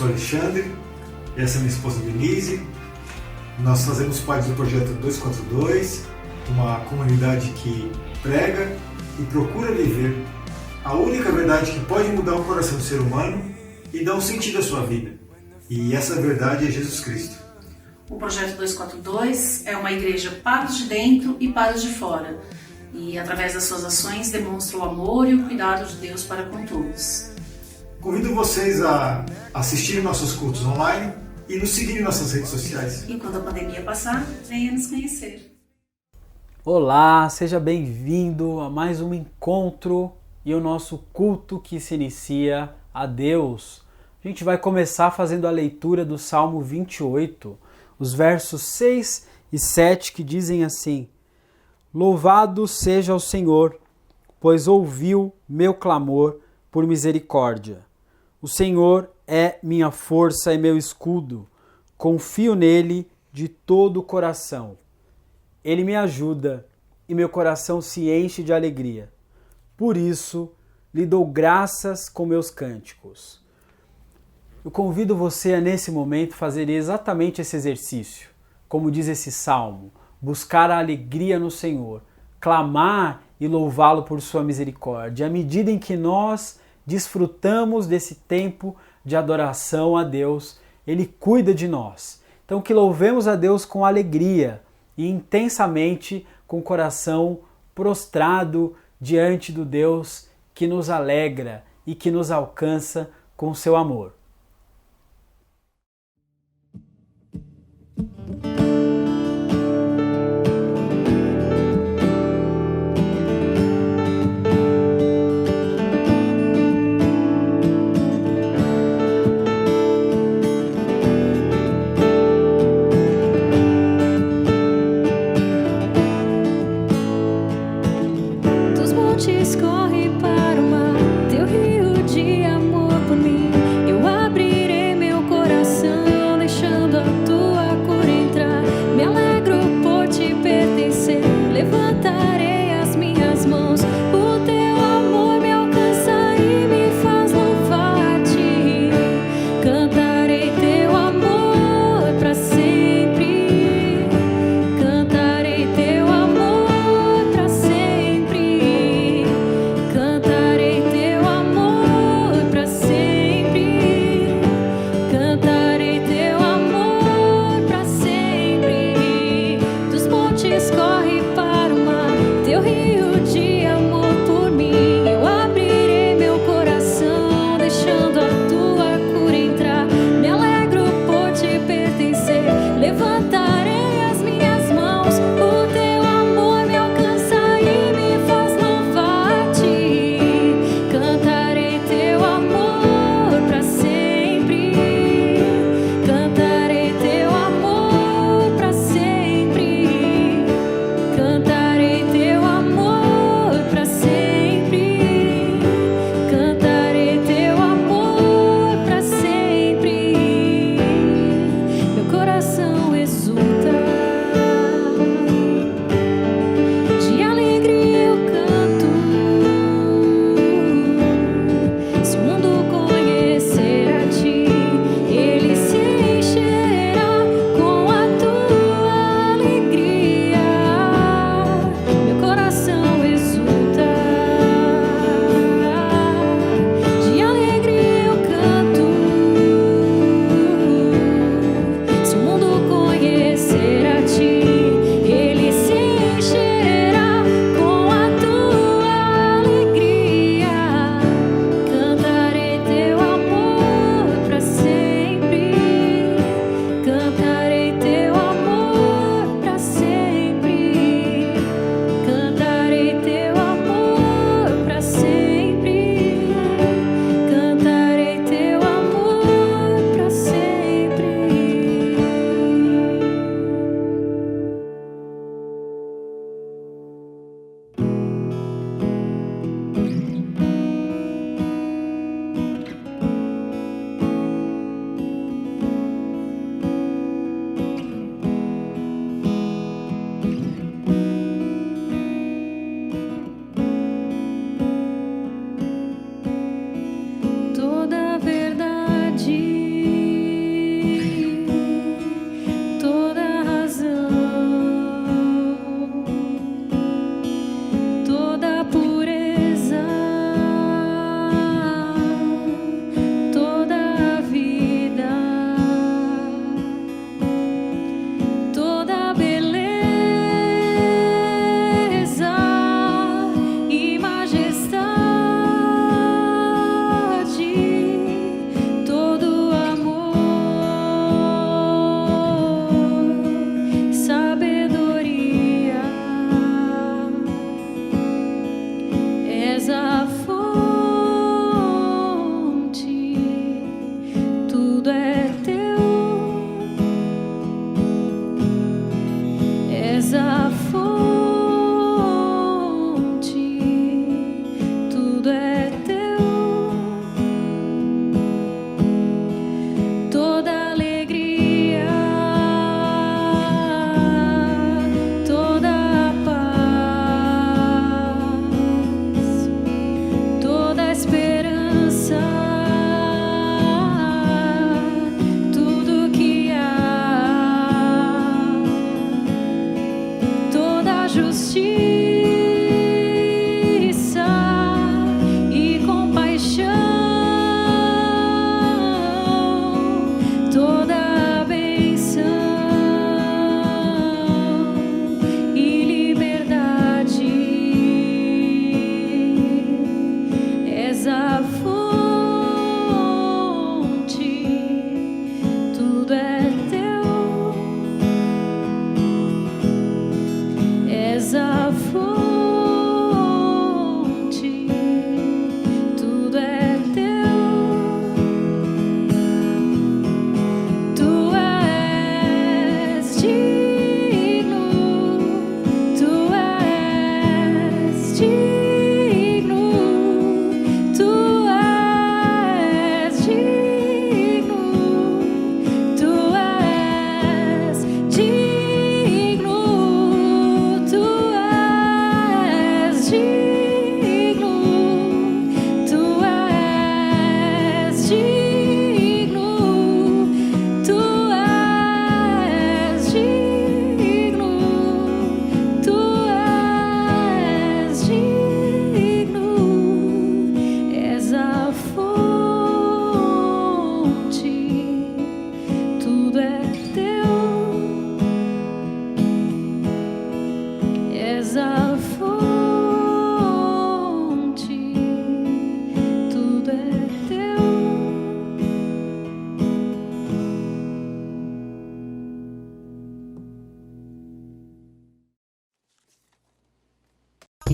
sou Alexandre, essa é minha esposa Denise. Nós fazemos parte do projeto 242, uma comunidade que prega e procura viver a única verdade que pode mudar o coração do ser humano e dar um sentido à sua vida. E essa verdade é Jesus Cristo. O projeto 242 é uma igreja para os de dentro e para os de fora. E através das suas ações demonstra o amor e o cuidado de Deus para com todos. Convido vocês a assistir nossos cultos online e nos seguir em nossas redes sociais. E quando a pandemia passar, venha nos conhecer. Olá, seja bem-vindo a mais um encontro e o nosso culto que se inicia a Deus. A gente vai começar fazendo a leitura do Salmo 28, os versos 6 e 7 que dizem assim: Louvado seja o Senhor, pois ouviu meu clamor por misericórdia. O Senhor é minha força e meu escudo. Confio nele de todo o coração. Ele me ajuda e meu coração se enche de alegria. Por isso, lhe dou graças com meus cânticos. Eu convido você a, nesse momento, fazer exatamente esse exercício. Como diz esse salmo, buscar a alegria no Senhor, clamar e louvá-lo por sua misericórdia. À medida em que nós desfrutamos desse tempo de adoração a Deus, Ele cuida de nós. Então que louvemos a Deus com alegria e intensamente com o coração prostrado diante do Deus que nos alegra e que nos alcança com seu amor. Corre para o mar, teu rio de amor por mim. Eu abrirei meu coração, deixando a tua cura entrar. Me alegro por te pertencer, levantarei as minhas mãos. O teu amor me alcança e me faz louvar-te. Cantarei teu amor para sempre. Cantarei teu amor para sempre. Cantarei teu amor para sempre. Cantarei teu amor para sempre. Dos montes corre para o mar,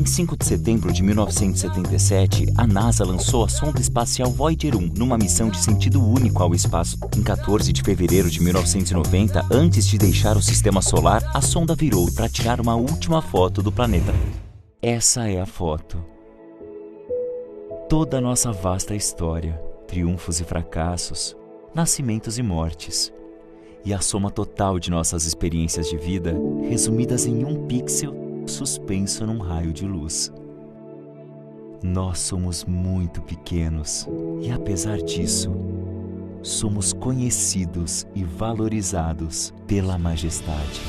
Em 5 de setembro de 1977, a NASA lançou a sonda espacial Voyager 1 numa missão de sentido único ao espaço. Em 14 de fevereiro de 1990, antes de deixar o sistema solar, a sonda virou para tirar uma última foto do planeta. Essa é a foto. Toda a nossa vasta história, triunfos e fracassos, nascimentos e mortes, e a soma total de nossas experiências de vida, resumidas em um pixel suspenso num raio de luz. Nós somos muito pequenos e, apesar disso, somos conhecidos e valorizados pela majestade.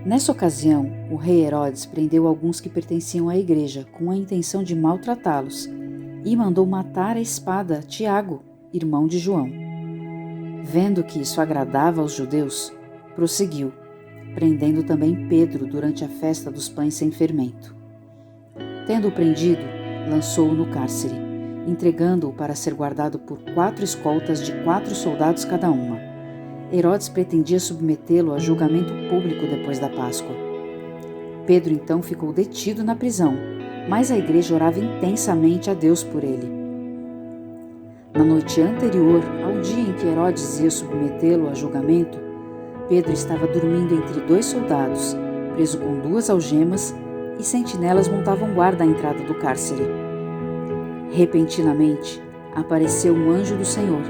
Nessa ocasião, o rei Herodes prendeu alguns que pertenciam à igreja com a intenção de maltratá-los e mandou matar à espada Tiago, irmão de João. Vendo que isso agradava aos judeus, prosseguiu, prendendo também Pedro durante a festa dos pães sem fermento. Tendo-o prendido, lançou-o no cárcere, entregando-o para ser guardado por 4 escoltas de 4 soldados cada uma. Herodes pretendia submetê-lo a julgamento público depois da Páscoa. Pedro então ficou detido na prisão, mas a igreja orava intensamente a Deus por ele. Na noite anterior ao dia em que Herodes ia submetê-lo a julgamento, Pedro estava dormindo entre 2 soldados, preso com 2 algemas, e sentinelas montavam guarda à entrada do cárcere. Repentinamente, apareceu um anjo do Senhor,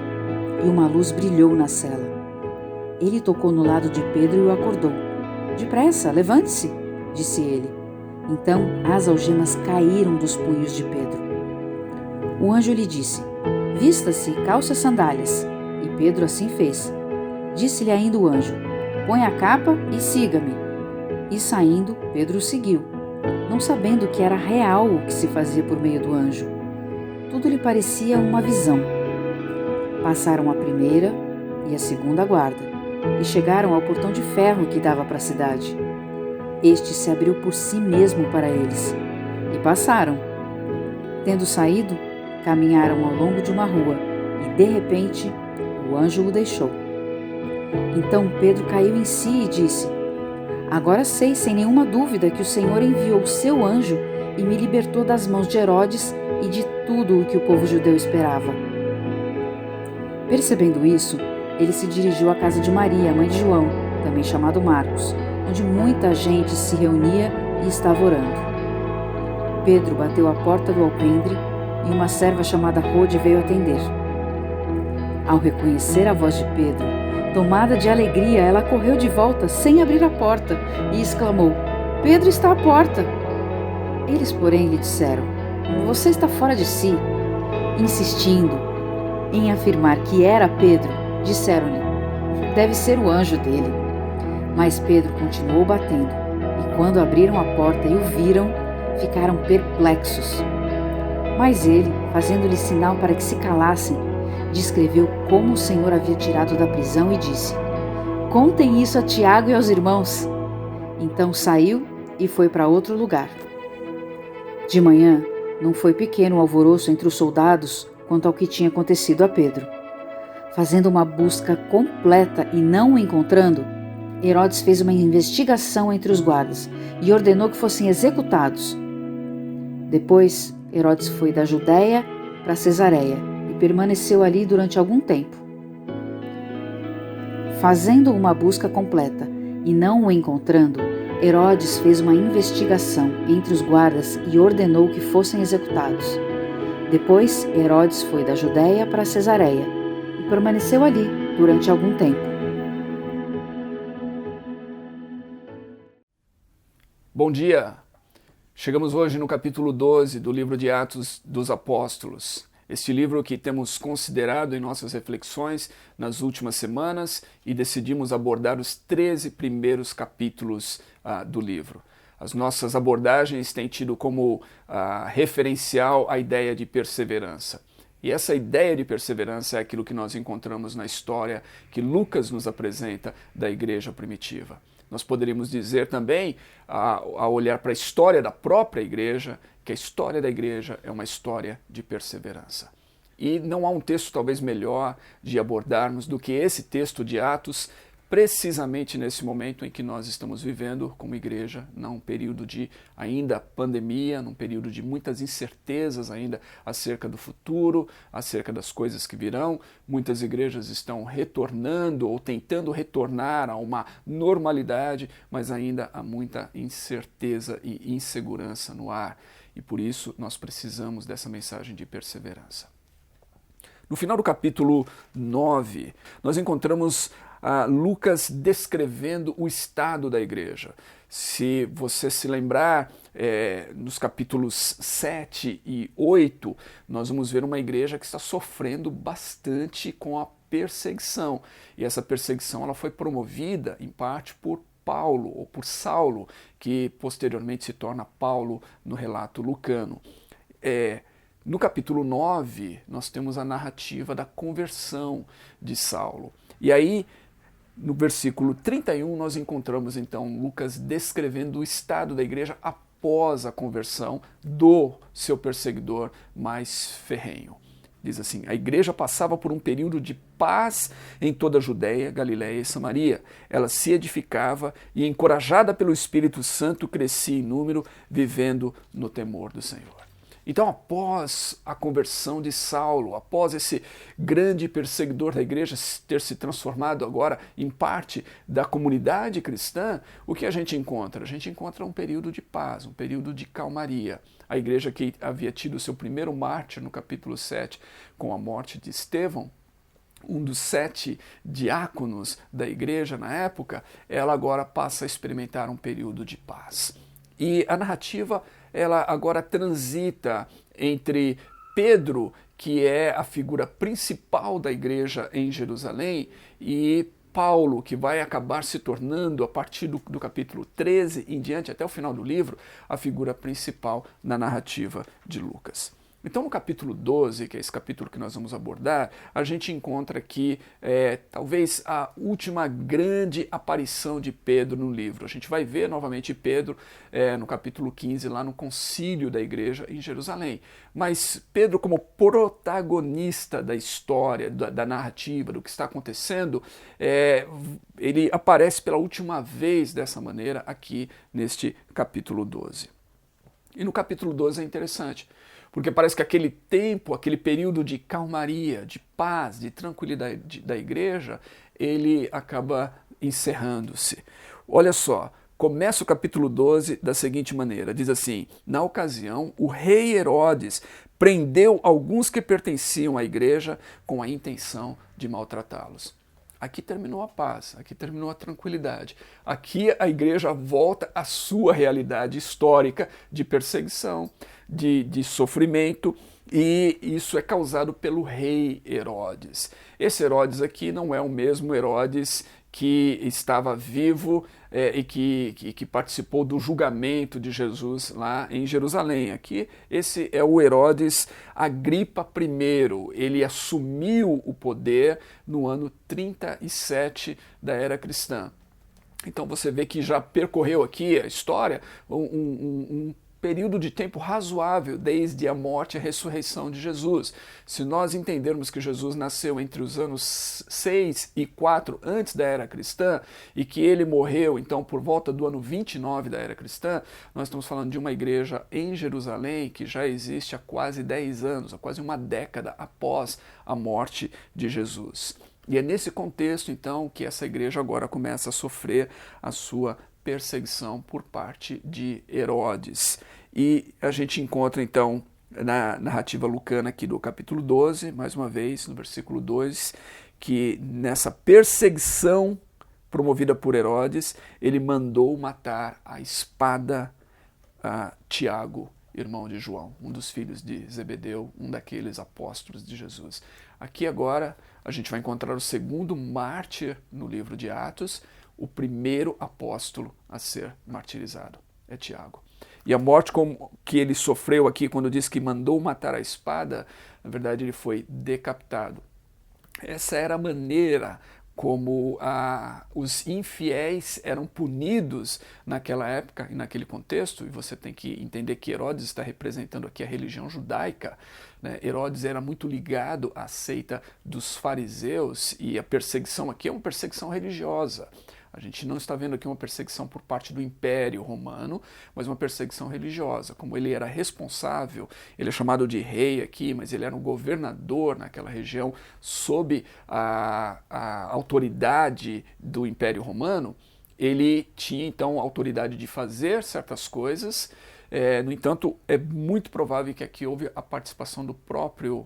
e uma luz brilhou na cela. Ele tocou no lado de Pedro e o acordou. "Depressa, levante-se", disse ele. Então as algemas caíram dos punhos de Pedro. O anjo lhe disse: "Vista-se, calça as sandálias." E Pedro assim fez. Disse-lhe ainda o anjo: "Põe a capa e siga-me." E saindo, Pedro o seguiu, não sabendo que era real o que se fazia por meio do anjo. Tudo lhe parecia uma visão. Passaram a primeira e a segunda guarda, e chegaram ao portão de ferro que dava para a cidade. Este se abriu por si mesmo para eles, e passaram. Tendo saído, caminharam ao longo de uma rua, e de repente o anjo o deixou. Então Pedro caiu em si e disse: "Agora sei sem nenhuma dúvida que o Senhor enviou o seu anjo e me libertou das mãos de Herodes e de tudo o que o povo judeu esperava." Percebendo isso, ele se dirigiu à casa de Maria, mãe de João, também chamado Marcos, onde muita gente se reunia e estava orando. Pedro bateu à porta do alpendre e uma serva chamada Rode veio atender. Ao reconhecer a voz de Pedro, tomada de alegria, ela correu de volta sem abrir a porta e exclamou: "Pedro está à porta." Eles, porém, lhe disseram: "Você está fora de si." Insistindo em afirmar que era Pedro, disseram-lhe: "Deve ser o anjo dele." Mas Pedro continuou batendo, e quando abriram a porta e o viram, ficaram perplexos. Mas ele, fazendo-lhe sinal para que se calassem, descreveu como o Senhor havia tirado da prisão e disse: "Contem isso a Tiago e aos irmãos." Então saiu e foi para outro lugar. De manhã, não foi pequeno o alvoroço entre os soldados quanto ao que tinha acontecido a Pedro. Fazendo uma busca completa e não o encontrando, Herodes fez uma investigação entre os guardas e ordenou que fossem executados. Depois, Herodes foi da Judéia para Cesareia e permaneceu ali durante algum tempo. Fazendo uma busca completa e não o encontrando, Herodes fez uma investigação entre os guardas e ordenou que fossem executados. Depois, Herodes foi da Judéia para Cesareia e permaneceu ali durante algum tempo. Bom dia! Chegamos hoje no capítulo 12 do livro de Atos dos Apóstolos. Este livro que temos considerado em nossas reflexões nas últimas semanas e decidimos abordar os 13 primeiros capítulos do livro. As nossas abordagens têm tido como referencial a ideia de perseverança. E essa ideia de perseverança é aquilo que nós encontramos na história que Lucas nos apresenta da igreja primitiva. Nós poderíamos dizer também, ao olhar para a história da própria igreja, que a história da igreja é uma história de perseverança. E não há um texto talvez melhor de abordarmos do que esse texto de Atos, precisamente nesse momento em que nós estamos vivendo como igreja, num período de ainda pandemia, num período de muitas incertezas ainda acerca do futuro, acerca das coisas que virão. Muitas igrejas estão retornando ou tentando retornar a uma normalidade, mas ainda há muita incerteza e insegurança no ar. E por isso nós precisamos dessa mensagem de perseverança. No final do capítulo 9, nós encontramos Lucas descrevendo o estado da igreja. Se você se lembrar, nos capítulos 7 e 8, nós vamos ver uma igreja que está sofrendo bastante com a perseguição. E essa perseguição ela foi promovida, em parte, por Paulo, ou por Saulo, que posteriormente se torna Paulo no relato lucano. No capítulo 9, nós temos a narrativa da conversão de Saulo. E aí, no versículo 31, nós encontramos então Lucas descrevendo o estado da igreja após a conversão do seu perseguidor mais ferrenho. Diz assim: a igreja passava por um período de paz em toda a Judéia, Galiléia e Samaria. Ela se edificava e, encorajada pelo Espírito Santo, crescia em número, vivendo no temor do Senhor. Então, após a conversão de Saulo, após esse grande perseguidor da igreja ter se transformado agora em parte da comunidade cristã, o que a gente encontra? A gente encontra um período de paz, um período de calmaria. A igreja que havia tido seu primeiro mártir no capítulo 7, com a morte de Estevão, um dos 7 diáconos da igreja na época, ela agora passa a experimentar um período de paz. E a narrativa ela agora transita entre Pedro, que é a figura principal da igreja em Jerusalém, e Paulo, que vai acabar se tornando, a partir do capítulo 13 em diante, até o final do livro, a figura principal na narrativa de Lucas. Então, no capítulo 12, que é esse capítulo que nós vamos abordar, a gente encontra aqui talvez a última grande aparição de Pedro no livro. A gente vai ver novamente Pedro no capítulo 15, lá no concílio da igreja em Jerusalém. Mas Pedro, como protagonista da história, da narrativa, do que está acontecendo, ele aparece pela última vez dessa maneira aqui neste capítulo 12. E no capítulo 12 é interessante, porque parece que aquele tempo, aquele período de calmaria, de paz, de tranquilidade da igreja, ele acaba encerrando-se. Olha só, começa o capítulo 12 da seguinte maneira, diz assim: na ocasião, o rei Herodes prendeu alguns que pertenciam à igreja com a intenção de maltratá-los. Aqui terminou a paz, aqui terminou a tranquilidade. Aqui a igreja volta à sua realidade histórica de perseguição, de sofrimento, e isso é causado pelo rei Herodes. Esse Herodes aqui não é o mesmo Herodes que estava vivo e que participou do julgamento de Jesus lá em Jerusalém. Aqui, esse é o Herodes Agripa I. Ele assumiu o poder no ano 37 da era cristã. Então você vê que já percorreu aqui a história um período de tempo razoável desde a morte e a ressurreição de Jesus. Se nós entendermos que Jesus nasceu entre os anos 6 e 4 antes da era cristã e que ele morreu então por volta do ano 29 da era cristã, nós estamos falando de uma igreja em Jerusalém que já existe há quase 10 anos, há quase uma década após a morte de Jesus. E é nesse contexto então que essa igreja agora começa a sofrer a sua perseguição por parte de Herodes. E a gente encontra então na narrativa lucana aqui do capítulo 12, mais uma vez no versículo 2, que nessa perseguição promovida por Herodes, ele mandou matar à espada a Tiago, irmão de João, um dos filhos de Zebedeu, um daqueles apóstolos de Jesus. Aqui agora a gente vai encontrar o segundo mártir no livro de Atos, o primeiro apóstolo a ser martirizado é Tiago. E a morte que ele sofreu aqui, quando diz que mandou matar a espada, na verdade ele foi decapitado. Essa era a maneira como os infiéis eram punidos naquela época e naquele contexto, e você tem que entender que Herodes está representando aqui a religião judaica, né? Herodes era muito ligado à seita dos fariseus, e a perseguição aqui é uma perseguição religiosa. A gente não está vendo aqui uma perseguição por parte do Império Romano, mas uma perseguição religiosa. Como ele era responsável, ele é chamado de rei aqui, mas ele era um governador naquela região sob a autoridade do Império Romano, ele tinha então a autoridade de fazer certas coisas. No entanto, é muito provável que aqui houve a participação do próprio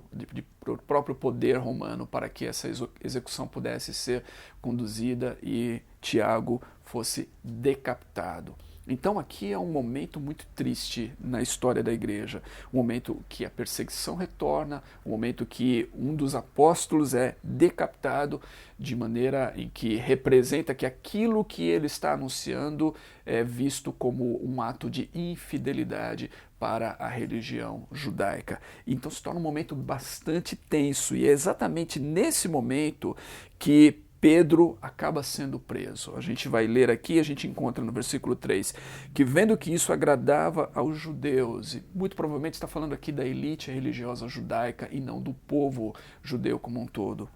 poder romano para que essa execução pudesse ser conduzida e Tiago fosse decapitado. Então aqui é um momento muito triste na história da igreja, um momento que a perseguição retorna, um momento que um dos apóstolos é decapitado, de maneira em que representa que aquilo que ele está anunciando é visto como um ato de infidelidade para a religião judaica. Então se torna um momento bastante tenso, e é exatamente nesse momento que Pedro acaba sendo preso. A gente vai ler aqui, a gente encontra no versículo 3, que vendo que isso agradava aos judeus, e muito provavelmente está falando aqui da elite religiosa judaica e não do povo judeu como um todo.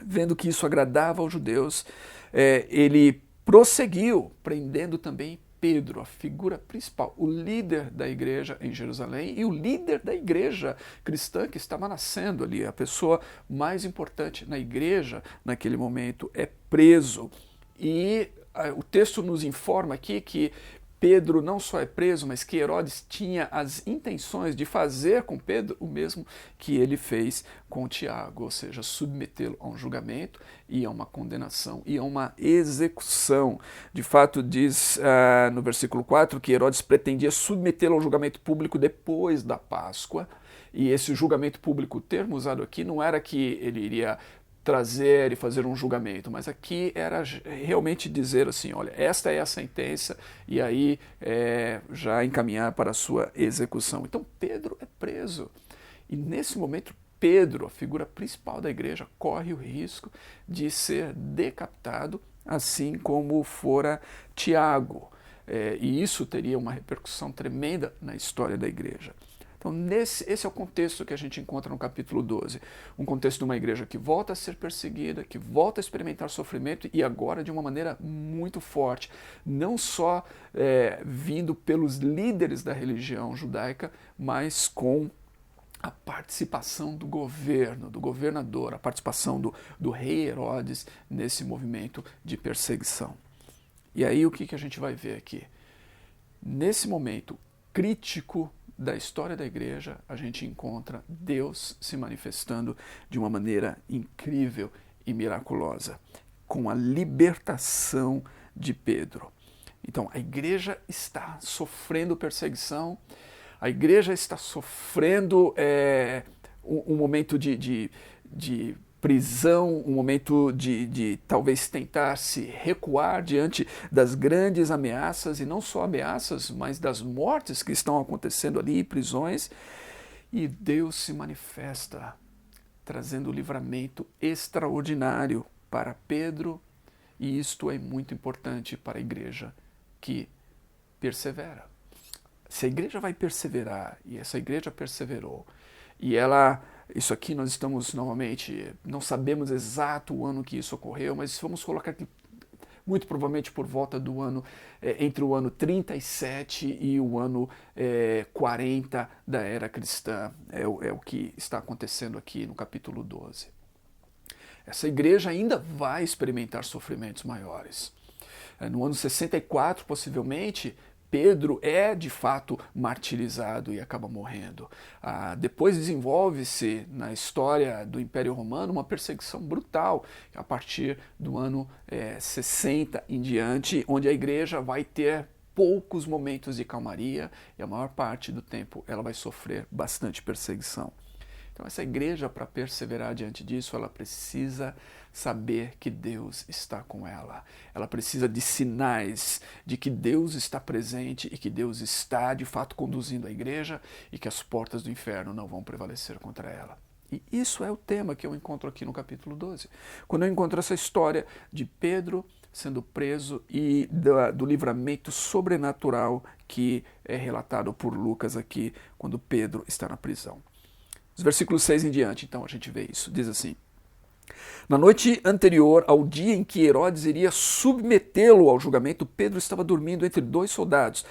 Vendo que isso agradava aos judeus, ele prosseguiu, prendendo também Pedro, a figura principal, o líder da igreja em Jerusalém e o líder da igreja cristã que estava nascendo ali. A pessoa mais importante na igreja naquele momento é preso. E o texto nos informa aqui que Pedro não só é preso, mas que Herodes tinha as intenções de fazer com Pedro o mesmo que ele fez com Tiago, ou seja, submetê-lo a um julgamento e a uma condenação e a uma execução. De fato, diz no versículo 4 que Herodes pretendia submetê-lo ao julgamento público depois da Páscoa, e esse julgamento público, o termo usado aqui, não era que ele iria trazer e fazer um julgamento, mas aqui era realmente dizer assim, olha, esta é a sentença, e aí já encaminhar para a sua execução. Então Pedro é preso, e nesse momento Pedro, a figura principal da igreja, corre o risco de ser decapitado, assim como fora Tiago, e isso teria uma repercussão tremenda na história da igreja. Então, esse é o contexto que a gente encontra no capítulo 12. Um contexto de uma igreja que volta a ser perseguida, que volta a experimentar sofrimento, e agora de uma maneira muito forte. Não só vindo pelos líderes da religião judaica, mas com a participação do governo, do governador, a participação do rei Herodes nesse movimento de perseguição. E aí o que a gente vai ver aqui? Nesse momento crítico da história da igreja, a gente encontra Deus se manifestando de uma maneira incrível e miraculosa, com a libertação de Pedro. Então, a igreja está sofrendo perseguição, a igreja está sofrendo um momento de prisão, um momento de talvez tentar se recuar diante das grandes ameaças, e não só ameaças, mas das mortes que estão acontecendo ali, prisões, e Deus se manifesta, trazendo livramento extraordinário para Pedro, e isto é muito importante para a igreja que persevera. Se a igreja vai perseverar, e essa igreja perseverou, e isso aqui nós estamos novamente, não sabemos exato o ano que isso ocorreu, mas vamos colocar aqui muito provavelmente por volta do ano, entre o ano 37 e o ano 40 da era cristã, é o que está acontecendo aqui no capítulo 12. Essa igreja ainda vai experimentar sofrimentos maiores. No ano 64, possivelmente, Pedro é de fato martirizado e acaba morrendo. Depois desenvolve-se na história do Império Romano uma perseguição brutal a partir do ano 60 em diante, onde a igreja vai ter poucos momentos de calmaria e a maior parte do tempo ela vai sofrer bastante perseguição. Então essa igreja, para perseverar diante disso, ela precisa saber que Deus está com ela. Ela precisa de sinais de que Deus está presente e que Deus está, de fato, conduzindo a igreja e que as portas do inferno não vão prevalecer contra ela. E isso é o tema que eu encontro aqui no capítulo 12. Quando eu encontro essa história de Pedro sendo preso e do livramento sobrenatural que é relatado por Lucas aqui, quando Pedro está na prisão. Os versículos 6 em diante, então, a gente vê isso. Diz assim: na noite anterior ao dia em que Herodes iria submetê-lo ao julgamento, Pedro estava dormindo entre 2 soldados,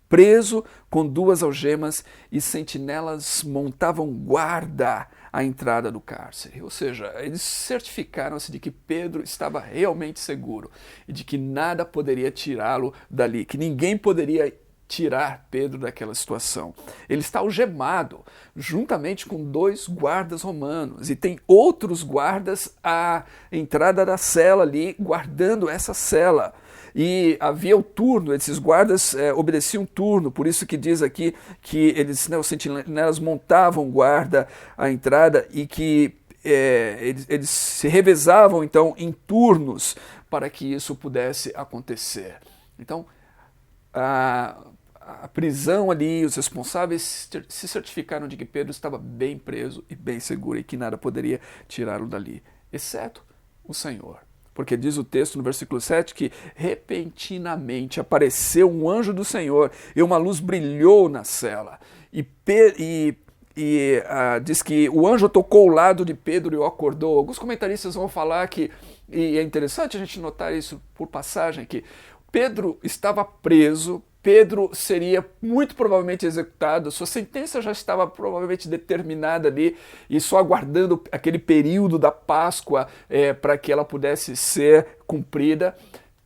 preso com 2 algemas, e sentinelas montavam guarda à entrada do cárcere. Ou seja, eles certificaram-se de que Pedro estava realmente seguro e de que nada poderia tirá-lo dali, que ninguém poderia tirar Pedro daquela situação. Ele está algemado, juntamente com 2 guardas romanos, e tem outros guardas à entrada da cela ali, guardando essa cela. E havia o turno, esses guardas obedeciam turno, por isso que diz aqui que eles, os sentinelas montavam guarda à entrada e que eles se revezavam então em turnos para que isso pudesse acontecer. Então, a prisão ali, os responsáveis se certificaram de que Pedro estava bem preso e bem seguro e que nada poderia tirá-lo dali, exceto o Senhor. Porque diz o texto no versículo 7 que repentinamente apareceu um anjo do Senhor e uma luz brilhou na cela. Diz que o anjo tocou o lado de Pedro e o acordou. Alguns comentaristas vão falar que, e é interessante a gente notar isso por passagem, que Pedro estava preso, Pedro seria muito provavelmente executado, sua sentença já estava provavelmente determinada ali e só aguardando aquele período da Páscoa para que ela pudesse ser cumprida.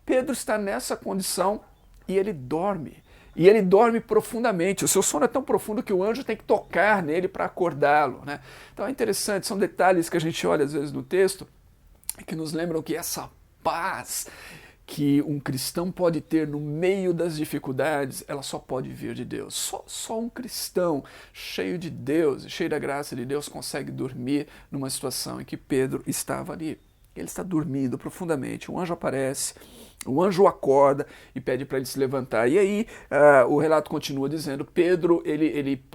Pedro está nessa condição e ele dorme. E ele dorme profundamente. O seu sono é tão profundo que o anjo tem que tocar nele para acordá-lo, né? Então é interessante, são detalhes que a gente olha às vezes no texto que nos lembram que essa paz que um cristão pode ter no meio das dificuldades, ela só pode vir de Deus. Só um cristão cheio de Deus, cheio da graça de Deus, consegue dormir numa situação em que Pedro estava ali. Ele está dormindo profundamente, um anjo aparece, o anjo o acorda e pede para ele se levantar. E aí o relato continua dizendo, Pedro,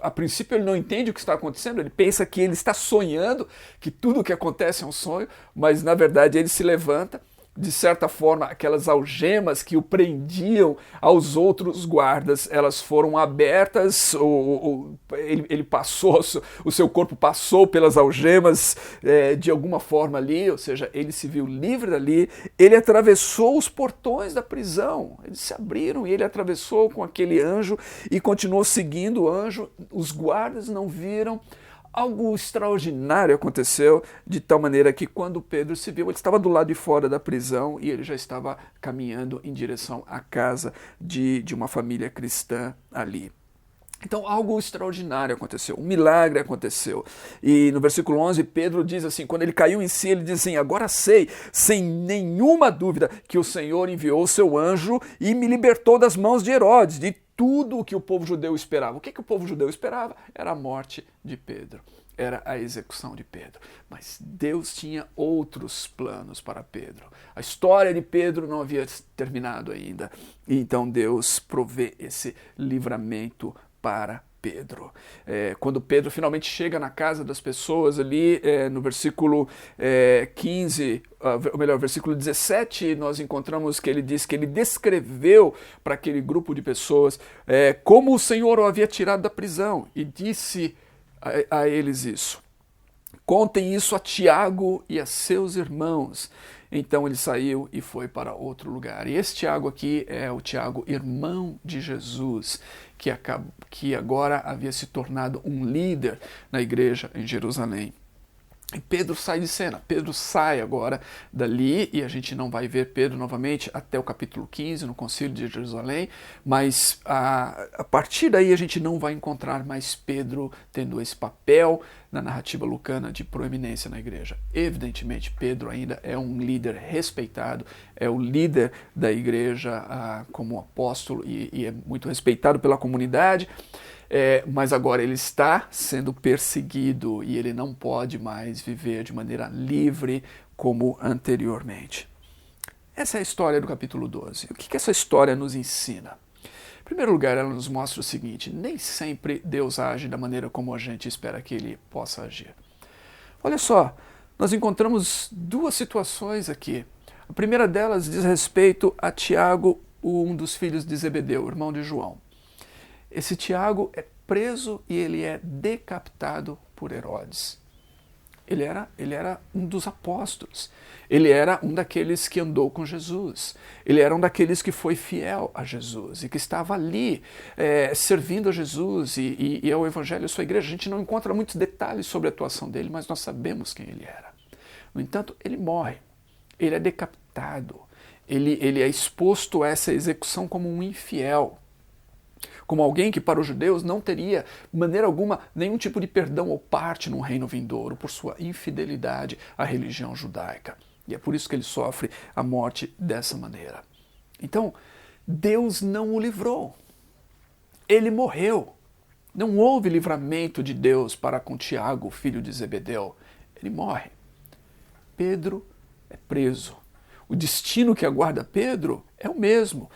a princípio ele não entende o que está acontecendo, ele pensa que ele está sonhando, que tudo o que acontece é um sonho, mas na verdade ele se levanta. De certa forma, aquelas algemas que o prendiam aos outros guardas, elas foram abertas, ele passou, o seu corpo passou pelas algemas de alguma forma ali, ou seja, ele se viu livre dali, ele atravessou os portões da prisão, eles se abriram e ele atravessou com aquele anjo e continuou seguindo o anjo, os guardas não viram. Algo extraordinário aconteceu, de tal maneira que quando Pedro se viu, ele estava do lado de fora da prisão e ele já estava caminhando em direção à casa de uma família cristã ali. Então algo extraordinário aconteceu, um milagre aconteceu. E no versículo 11, Pedro diz assim, quando ele caiu em si, ele diz assim, agora sei, sem nenhuma dúvida, que o Senhor enviou o seu anjo e me libertou das mãos de Herodes, de tudo o que o povo judeu esperava. O que o povo judeu esperava? Era a morte de Pedro, era a execução de Pedro. Mas Deus tinha outros planos para Pedro. A história de Pedro não havia terminado ainda. E então Deus provê esse livramento para Pedro. Quando Pedro finalmente chega na casa das pessoas ali, no versículo 15, ou melhor, versículo 17, nós encontramos que ele diz que ele descreveu para aquele grupo de pessoas como o Senhor o havia tirado da prisão e disse a eles isso. Contem isso a Tiago e a seus irmãos. Então ele saiu e foi para outro lugar. E esse Tiago aqui é o Tiago, irmão de Jesus, que agora havia se tornado um líder na igreja em Jerusalém. E Pedro sai de cena, Pedro sai agora dali, e a gente não vai ver Pedro novamente até o capítulo 15, no Concílio de Jerusalém, mas a partir daí a gente não vai encontrar mais Pedro tendo esse papel na narrativa lucana de proeminência na igreja. Evidentemente, Pedro ainda é um líder respeitado, é o líder da igreja como apóstolo e é muito respeitado pela comunidade, mas agora ele está sendo perseguido e ele não pode mais viver de maneira livre como anteriormente. Essa é a história do capítulo 12. O que essa história nos ensina? Em primeiro lugar, ela nos mostra o seguinte: nem sempre Deus age da maneira como a gente espera que ele possa agir. Olha só, nós encontramos duas situações aqui. A primeira delas diz respeito a Tiago, um dos filhos de Zebedeu, irmão de João. Esse Tiago é preso e ele é decapitado por Herodes. Ele era um dos apóstolos. Ele era um daqueles que andou com Jesus. Ele era um daqueles que foi fiel a Jesus e que estava ali servindo a Jesus e ao Evangelho, a sua igreja. A gente não encontra muitos detalhes sobre a atuação dele, mas nós sabemos quem ele era. No entanto, ele morre. Ele é decapitado. Ele é exposto a essa execução como um infiel. Como alguém que para os judeus não teria, de maneira alguma, nenhum tipo de perdão ou parte no reino vindouro por sua infidelidade à religião judaica. E é por isso que ele sofre a morte dessa maneira. Então, Deus não o livrou. Ele morreu. Não houve livramento de Deus para com Tiago, filho de Zebedeu. Ele morre. Pedro é preso. O destino que aguarda Pedro é o mesmo.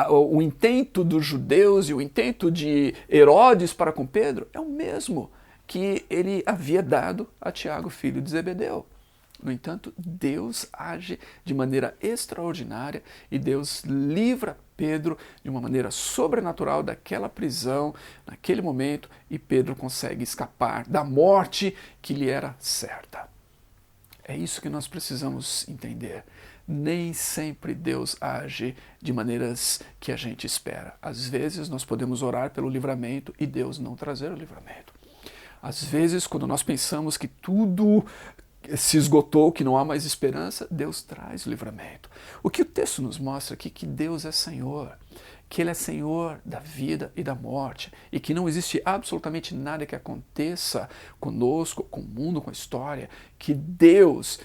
O intento dos judeus e o intento de Herodes para com Pedro é o mesmo que ele havia dado a Tiago, filho de Zebedeu. No entanto, Deus age de maneira extraordinária e Deus livra Pedro de uma maneira sobrenatural daquela prisão, naquele momento, e Pedro consegue escapar da morte que lhe era certa. É isso que nós precisamos entender. Nem sempre Deus age de maneiras que a gente espera. Às vezes nós podemos orar pelo livramento e Deus não trazer o livramento. Às vezes, quando nós pensamos que tudo se esgotou, que não há mais esperança, Deus traz o livramento. O que o texto nos mostra aqui é que Deus é Senhor, que Ele é Senhor da vida e da morte, e que não existe absolutamente nada que aconteça conosco, com o mundo, com a história, que Deus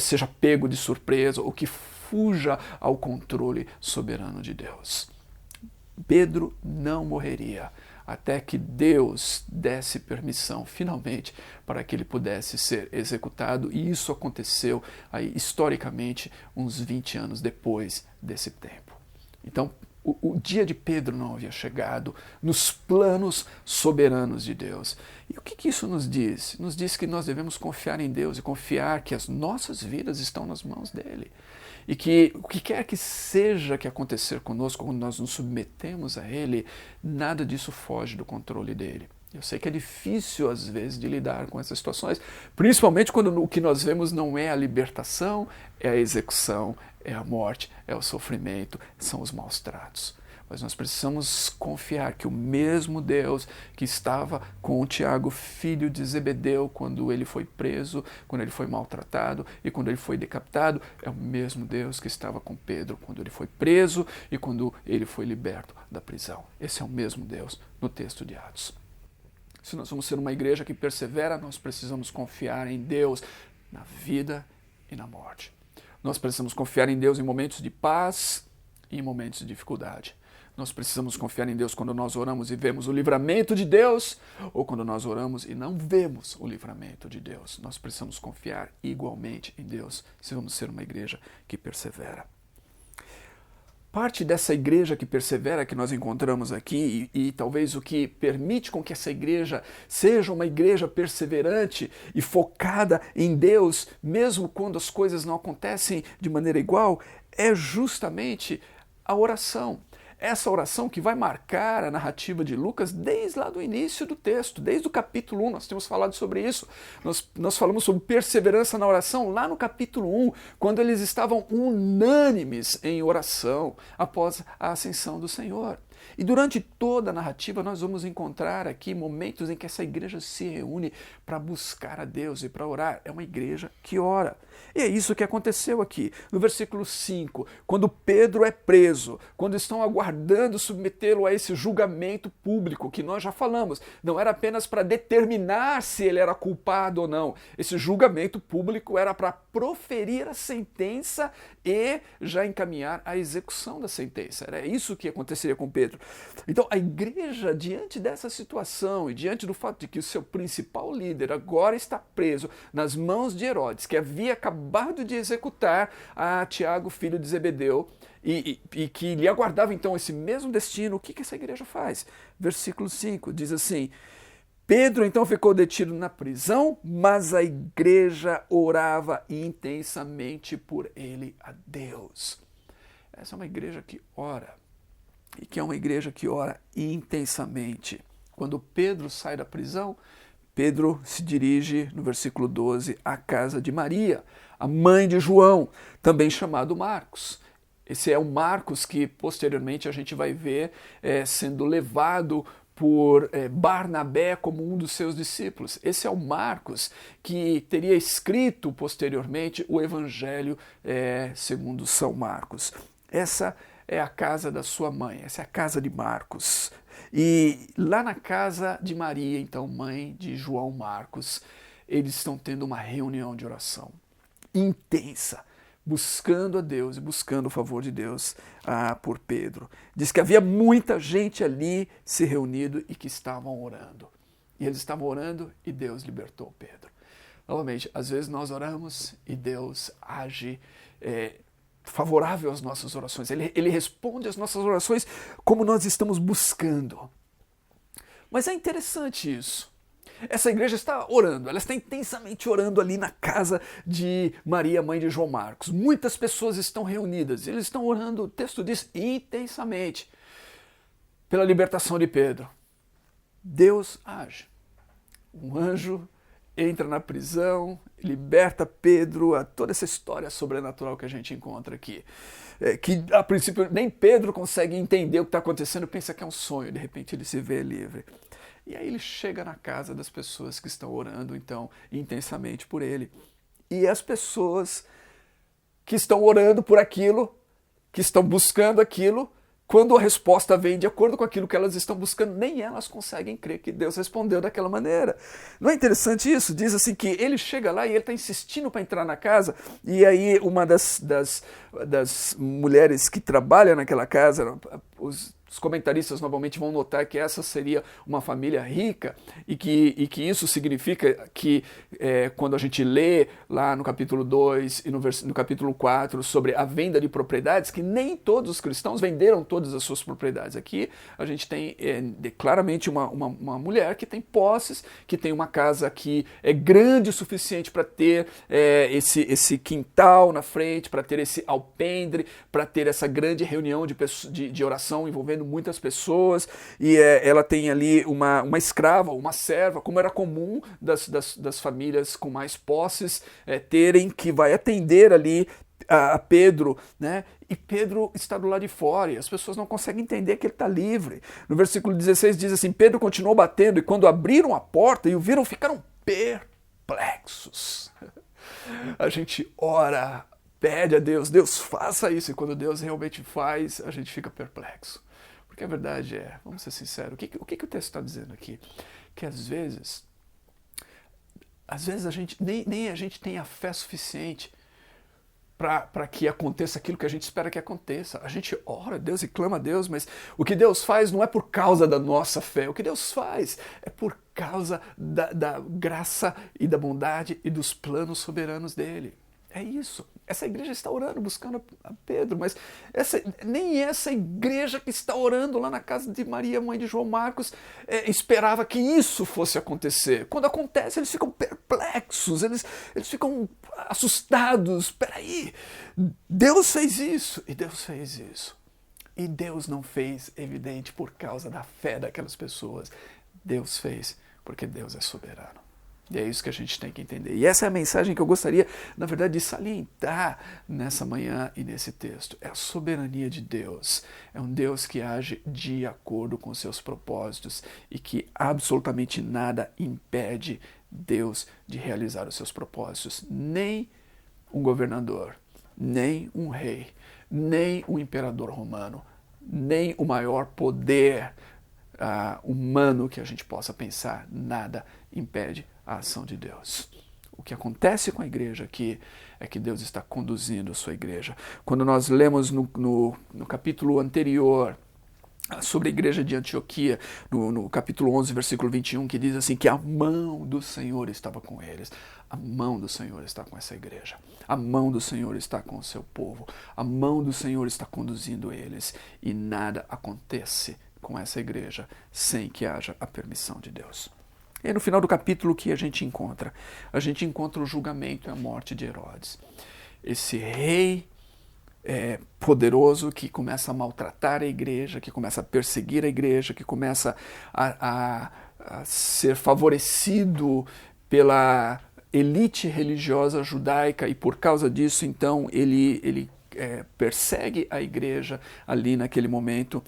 seja pego de surpresa ou que fuja ao controle soberano de Deus. Pedro não morreria até que Deus desse permissão, finalmente, para que ele pudesse ser executado, e isso aconteceu aí, historicamente, uns 20 anos depois desse tempo. Então, o dia de Pedro não havia chegado nos planos soberanos de Deus. E o que isso nos diz? Nos diz que nós devemos confiar em Deus e confiar que as nossas vidas estão nas mãos dele. E que o que quer que seja que acontecer conosco quando nós nos submetemos a ele, nada disso foge do controle dele. Eu sei que é difícil, às vezes, de lidar com essas situações, principalmente quando o que nós vemos não é a libertação, é a execução, é a morte, é o sofrimento, são os maus tratos. Mas nós precisamos confiar que o mesmo Deus que estava com o Tiago, filho de Zebedeu, quando ele foi preso, quando ele foi maltratado e quando ele foi decapitado, é o mesmo Deus que estava com Pedro quando ele foi preso e quando ele foi liberto da prisão. Esse é o mesmo Deus no texto de Atos. Se nós vamos ser uma igreja que persevera, nós precisamos confiar em Deus na vida e na morte. Nós precisamos confiar em Deus em momentos de paz e em momentos de dificuldade. Nós precisamos confiar em Deus quando nós oramos e vemos o livramento de Deus, ou quando nós oramos e não vemos o livramento de Deus. Nós precisamos confiar igualmente em Deus se vamos ser uma igreja que persevera. Parte dessa igreja que persevera que nós encontramos aqui e talvez o que permite com que essa igreja seja uma igreja perseverante e focada em Deus, mesmo quando as coisas não acontecem de maneira igual, é justamente a oração. Essa oração que vai marcar a narrativa de Lucas desde lá do início do texto, desde o capítulo 1, nós temos falado sobre isso. Nós falamos sobre perseverança na oração lá no capítulo 1, quando eles estavam unânimes em oração após a ascensão do Senhor. E durante toda a narrativa nós vamos encontrar aqui momentos em que essa igreja se reúne para buscar a Deus e para orar. É uma igreja que ora. E é isso que aconteceu aqui. No versículo 5, quando Pedro é preso, quando estão aguardando submetê-lo a esse julgamento público, que nós já falamos, não era apenas para determinar se ele era culpado ou não. Esse julgamento público era para proferir a sentença e já encaminhar a execução da sentença. Era isso que aconteceria com Pedro. Então a igreja, diante dessa situação e diante do fato de que o seu principal líder agora está preso nas mãos de Herodes, que havia acabado de executar a Tiago, filho de Zebedeu, e que lhe aguardava então esse mesmo destino, o que essa igreja faz? Versículo 5 diz assim: Pedro então ficou detido na prisão, mas a igreja orava intensamente por ele a Deus. Essa é uma igreja que ora, e que é uma igreja que ora intensamente. Quando Pedro sai da prisão, Pedro se dirige, no versículo 12, à casa de Maria, a mãe de João, também chamado Marcos. Esse é o Marcos que posteriormente a gente vai ver sendo levado por Barnabé como um dos seus discípulos. Esse é o Marcos que teria escrito posteriormente o Evangelho segundo São Marcos. Essa é a casa da sua mãe, essa é a casa de Marcos. E lá na casa de Maria, então mãe de João Marcos, eles estão tendo uma reunião de oração intensa, buscando a Deus e buscando o favor de Deus por Pedro. Diz que havia muita gente ali se reunido e que estavam orando. E eles estavam orando e Deus libertou Pedro. Novamente, às vezes nós oramos e Deus age favorável às nossas orações. Ele responde às nossas orações como nós estamos buscando. Mas é interessante isso. Essa igreja está orando, ela está intensamente orando ali na casa de Maria, mãe de João Marcos. Muitas pessoas estão reunidas, eles estão orando, o texto diz, intensamente, pela libertação de Pedro. Deus age. Um anjo entra na prisão, liberta Pedro, a toda essa história sobrenatural que a gente encontra aqui. Que a princípio nem Pedro consegue entender o que está acontecendo, pensa que é um sonho, de repente ele se vê livre. E aí ele chega na casa das pessoas que estão orando, então, intensamente por ele. E as pessoas que estão orando por aquilo, que estão buscando aquilo, quando a resposta vem de acordo com aquilo que elas estão buscando, nem elas conseguem crer que Deus respondeu daquela maneira. Não é interessante isso? Diz assim que ele chega lá e ele está insistindo para entrar na casa, e aí uma das mulheres que trabalha naquela casa, os comentaristas normalmente vão notar que essa seria uma família rica e que isso significa que quando a gente lê lá no capítulo 2 e no capítulo 4 sobre a venda de propriedades, que nem todos os cristãos venderam todas as suas propriedades. Aqui a gente tem claramente uma mulher que tem posses, que tem uma casa que é grande o suficiente para ter esse quintal na frente, para ter esse alpendre, para ter essa grande reunião de oração envolvendo muitas pessoas, e ela tem ali uma escrava, uma serva, como era comum das famílias com mais posses terem, que vai atender ali a Pedro, né? E Pedro está do lado de fora, e as pessoas não conseguem entender que ele está livre. No versículo 16 diz assim, Pedro continuou batendo, e quando abriram a porta e o viram, ficaram perplexos. A gente ora, pede a Deus, Deus faça isso, e quando Deus realmente faz, a gente fica perplexo. Porque a verdade vamos ser sinceros, o que o texto está dizendo aqui? Que às vezes a gente nem a gente tem a fé suficiente para que aconteça aquilo que a gente espera que aconteça. A gente ora a Deus e clama a Deus, mas o que Deus faz não é por causa da nossa fé. O que Deus faz é por causa da graça e da bondade e dos planos soberanos dele. É isso. Essa igreja está orando, buscando a Pedro, mas nem essa igreja que está orando lá na casa de Maria, mãe de João Marcos, esperava que isso fosse acontecer. Quando acontece, eles ficam perplexos, eles ficam assustados. Espera aí, Deus fez isso, e Deus fez isso. E Deus não fez, evidente, por causa da fé daquelas pessoas. Deus fez porque Deus é soberano. E é isso que a gente tem que entender. E essa é a mensagem que eu gostaria, na verdade, de salientar nessa manhã e nesse texto. É a soberania de Deus. É um Deus que age de acordo com seus propósitos e que absolutamente nada impede Deus de realizar os seus propósitos. Nem um governador, nem um rei, nem um imperador romano, nem o maior poder humano que a gente possa pensar, nada impede a ação de Deus. O que acontece com a igreja aqui é que Deus está conduzindo a sua igreja. Quando nós lemos no capítulo anterior sobre a igreja de Antioquia, no capítulo 11, versículo 21, que diz assim, que a mão do Senhor estava com eles. A mão do Senhor está com essa igreja. A mão do Senhor está com o seu povo. A mão do Senhor está conduzindo eles. E nada acontece com essa igreja sem que haja a permissão de Deus. E no final do capítulo, o que a gente encontra? A gente encontra o julgamento e a morte de Herodes. Esse rei poderoso que começa a maltratar a igreja, que começa a perseguir a igreja, que começa a ser favorecido pela elite religiosa judaica e por causa disso, então, ele persegue a igreja ali naquele momento.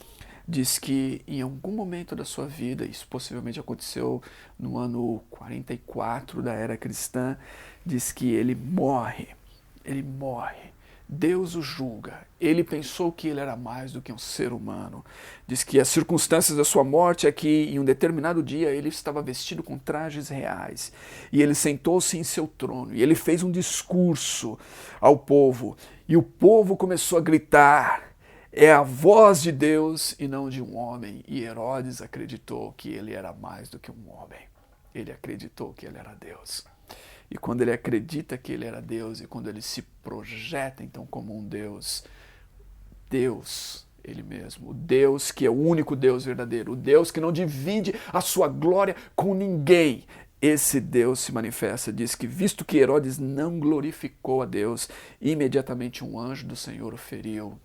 Diz que em algum momento da sua vida, isso possivelmente aconteceu no ano 44 da era cristã, diz que ele morre. Deus o julga. Ele pensou que ele era mais do que um ser humano. Diz que as circunstâncias da sua morte é que em um determinado dia ele estava vestido com trajes reais e ele sentou-se em seu trono e ele fez um discurso ao povo e o povo começou a gritar: é a voz de Deus e não de um homem. E Herodes acreditou que ele era mais do que um homem. Ele acreditou que ele era Deus. E quando ele acredita que ele era Deus e quando ele se projeta então como um Deus, Deus, ele mesmo, o Deus que é o único Deus verdadeiro, o Deus que não divide a sua glória com ninguém, esse Deus se manifesta. Diz que visto que Herodes não glorificou a Deus, imediatamente um anjo do Senhor o feriu.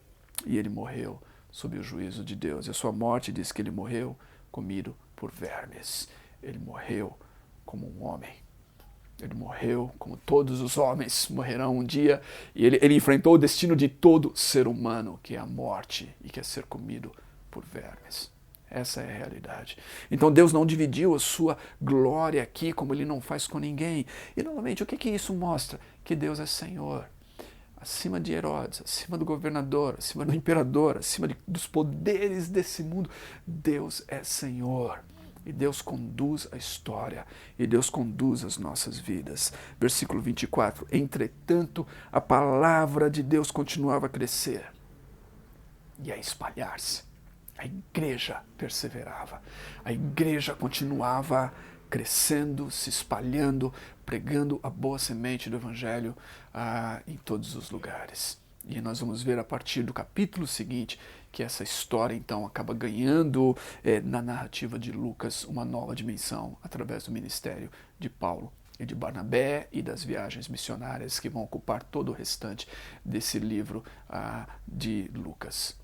E ele morreu sob o juízo de Deus. E a sua morte diz que ele morreu comido por vermes. Ele morreu como um homem. Ele morreu como todos os homens morrerão um dia. E ele enfrentou o destino de todo ser humano, que é a morte e que é ser comido por vermes. Essa é a realidade. Então Deus não dividiu a sua glória aqui como ele não faz com ninguém. E novamente, o que isso mostra? Que Deus é Senhor. Acima de Herodes, acima do governador, acima do imperador, acima dos poderes desse mundo, Deus é Senhor. E Deus conduz a história, e Deus conduz as nossas vidas. Versículo 24, entretanto, a palavra de Deus continuava a crescer e a espalhar-se. A igreja perseverava, a igreja continuava crescendo, se espalhando, pregando a boa semente do Evangelho em todos os lugares. E nós vamos ver a partir do capítulo seguinte que essa história então acaba ganhando na narrativa de Lucas uma nova dimensão através do ministério de Paulo e de Barnabé e das viagens missionárias que vão ocupar todo o restante desse livro de Lucas.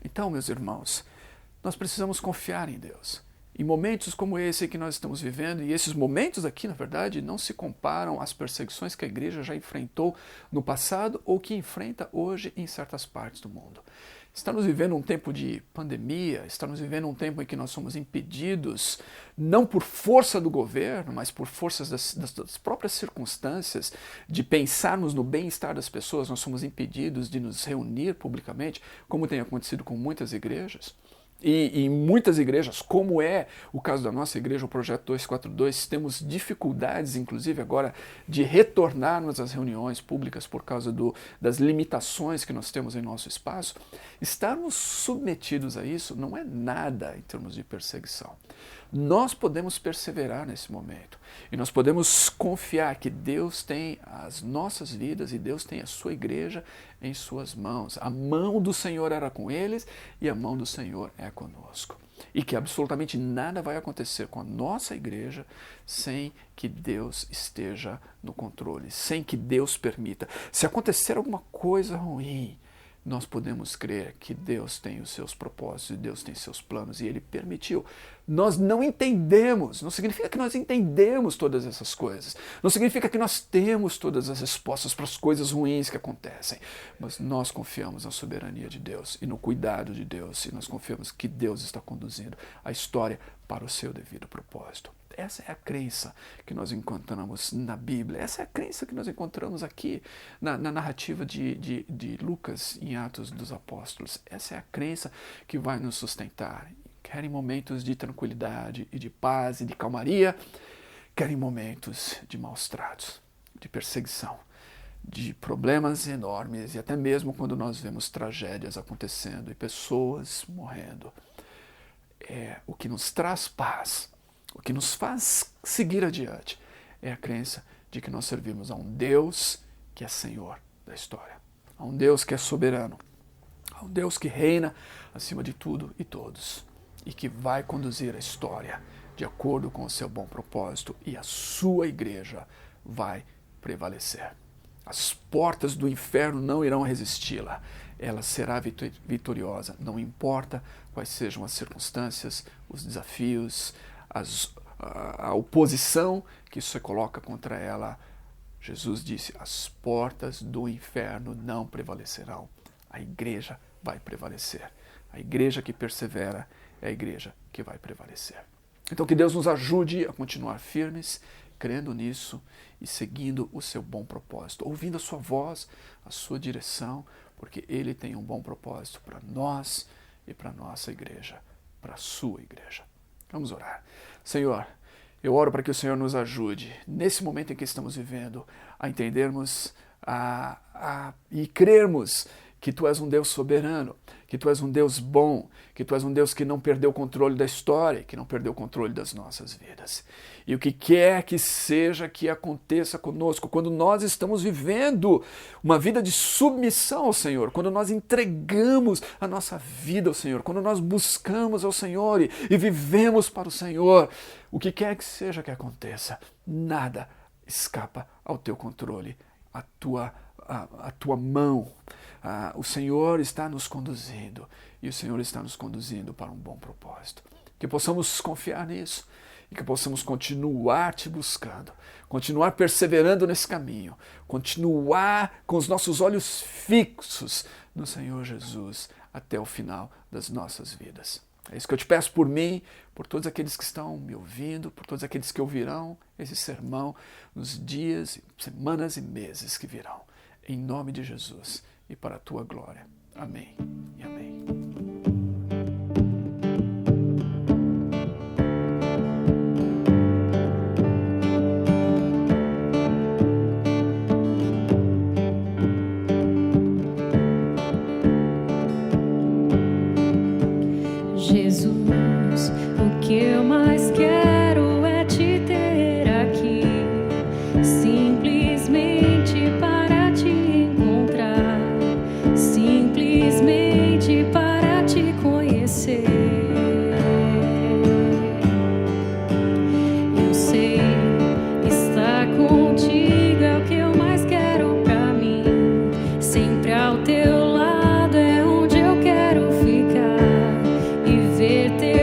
Então, meus irmãos, nós precisamos confiar em Deus. Em momentos como esse que nós estamos vivendo, e esses momentos aqui, na verdade, não se comparam às perseguições que a igreja já enfrentou no passado ou que enfrenta hoje em certas partes do mundo. Estamos vivendo um tempo de pandemia, estamos vivendo um tempo em que nós somos impedidos, não por força do governo, mas por forças das próprias circunstâncias, de pensarmos no bem-estar das pessoas. Nós somos impedidos de nos reunir publicamente, como tem acontecido com muitas igrejas. E em muitas igrejas, como é o caso da nossa igreja, o Projeto 242, temos dificuldades, inclusive agora, de retornarmos às reuniões públicas por causa das limitações que nós temos em nosso espaço. Estarmos submetidos a isso não é nada em termos de perseguição. Nós podemos perseverar nesse momento e nós podemos confiar que Deus tem as nossas vidas e Deus tem a sua igreja em suas mãos. A mão do Senhor era com eles e a mão do Senhor é conosco. E que absolutamente nada vai acontecer com a nossa igreja sem que Deus esteja no controle, sem que Deus permita. Se acontecer alguma coisa ruim, nós podemos crer que Deus tem os seus propósitos, Deus tem seus planos e Ele permitiu. Nós não entendemos, não significa que nós entendemos todas essas coisas, não significa que nós temos todas as respostas para as coisas ruins que acontecem, mas nós confiamos na soberania de Deus e no cuidado de Deus, e nós confiamos que Deus está conduzindo a história para o seu devido propósito. Essa é a crença que nós encontramos na Bíblia, essa é a crença que nós encontramos aqui na narrativa de Lucas em Atos dos Apóstolos. Essa é a crença que vai nos sustentar, quer em momentos de tranquilidade e de paz e de calmaria, quer em momentos de maus tratos, de perseguição, de problemas enormes e até mesmo quando nós vemos tragédias acontecendo e pessoas morrendo. O que nos traz paz, o que nos faz seguir adiante, é a crença de que nós servimos a um Deus que é Senhor da história, a um Deus que é soberano, a um Deus que reina acima de tudo e todos e que vai conduzir a história de acordo com o seu bom propósito, e a sua igreja vai prevalecer. As portas do inferno não irão resisti-la. Ela será vitoriosa, não importa quais sejam as circunstâncias, os desafios, a oposição que se coloca contra ela. Jesus disse: as portas do inferno não prevalecerão. A igreja vai prevalecer. A igreja que persevera é a igreja que vai prevalecer. Então que Deus nos ajude a continuar firmes, crendo nisso e seguindo o seu bom propósito, ouvindo a sua voz, a sua direção, porque Ele tem um bom propósito para nós e para a nossa igreja, para a sua igreja. Vamos orar. Senhor, eu oro para que o Senhor nos ajude, nesse momento em que estamos vivendo, a entendermos e crermos que Tu és um Deus soberano, que Tu és um Deus bom, que Tu és um Deus que não perdeu o controle da história, que não perdeu o controle das nossas vidas. E o que quer que seja que aconteça conosco, quando nós estamos vivendo uma vida de submissão ao Senhor, quando nós entregamos a nossa vida ao Senhor, quando nós buscamos ao Senhor e vivemos para o Senhor, o que quer que seja que aconteça, nada escapa ao Teu controle, à tua mão. O Senhor está nos conduzindo, e o Senhor está nos conduzindo para um bom propósito. Que possamos confiar nisso e que possamos continuar Te buscando, continuar perseverando nesse caminho, continuar com os nossos olhos fixos no Senhor Jesus até o final das nossas vidas. É isso que eu Te peço por mim, por todos aqueles que estão me ouvindo, por todos aqueles que ouvirão esse sermão nos dias, semanas e meses que virão. Em nome de Jesus e para a Tua glória. Amém e amém. Jesus, o que eu mais quero é Te ter aqui, simplesmente para Te encontrar, simplesmente para Te conhecer. Eu sei, estar contigo é o que eu mais quero pra mim, sempre ao Teu lado é onde eu quero ficar e ver Teu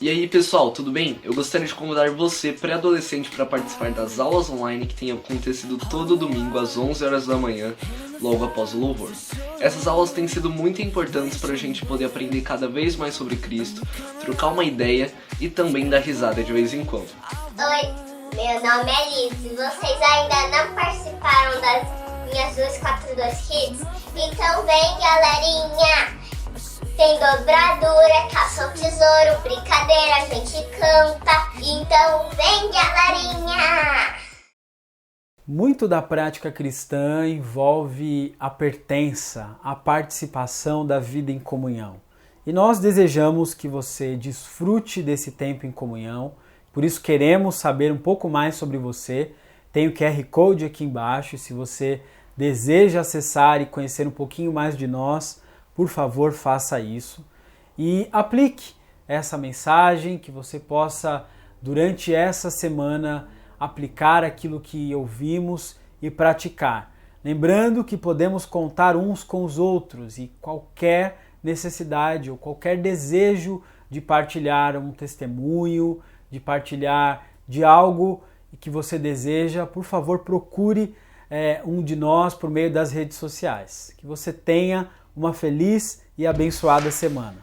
E aí pessoal, tudo bem? Eu gostaria de convidar você, pré-adolescente, para participar das aulas online que têm acontecido todo domingo às 11 horas da manhã, logo após o louvor. Essas aulas têm sido muito importantes para a gente poder aprender cada vez mais sobre Cristo, trocar uma ideia e também dar risada de vez em quando. Oi, meu nome é Liz e vocês ainda não participaram das minhas 242 Kids? Então vem, galerinha! Tem dobradura, caça ao tesouro, brincadeira, a gente canta. Então vem, galerinha! Muito da prática cristã envolve a pertença, a participação da vida em comunhão. E nós desejamos que você desfrute desse tempo em comunhão, por isso queremos saber um pouco mais sobre você. Tem o QR Code aqui embaixo, se você deseja acessar e conhecer um pouquinho mais de nós, por favor, faça isso e aplique essa mensagem, que você possa, durante essa semana, aplicar aquilo que ouvimos e praticar. Lembrando que podemos contar uns com os outros e qualquer necessidade ou qualquer desejo de partilhar um testemunho, de partilhar de algo que você deseja, por favor, procure um de nós por meio das redes sociais. Que você tenha uma feliz e abençoada semana.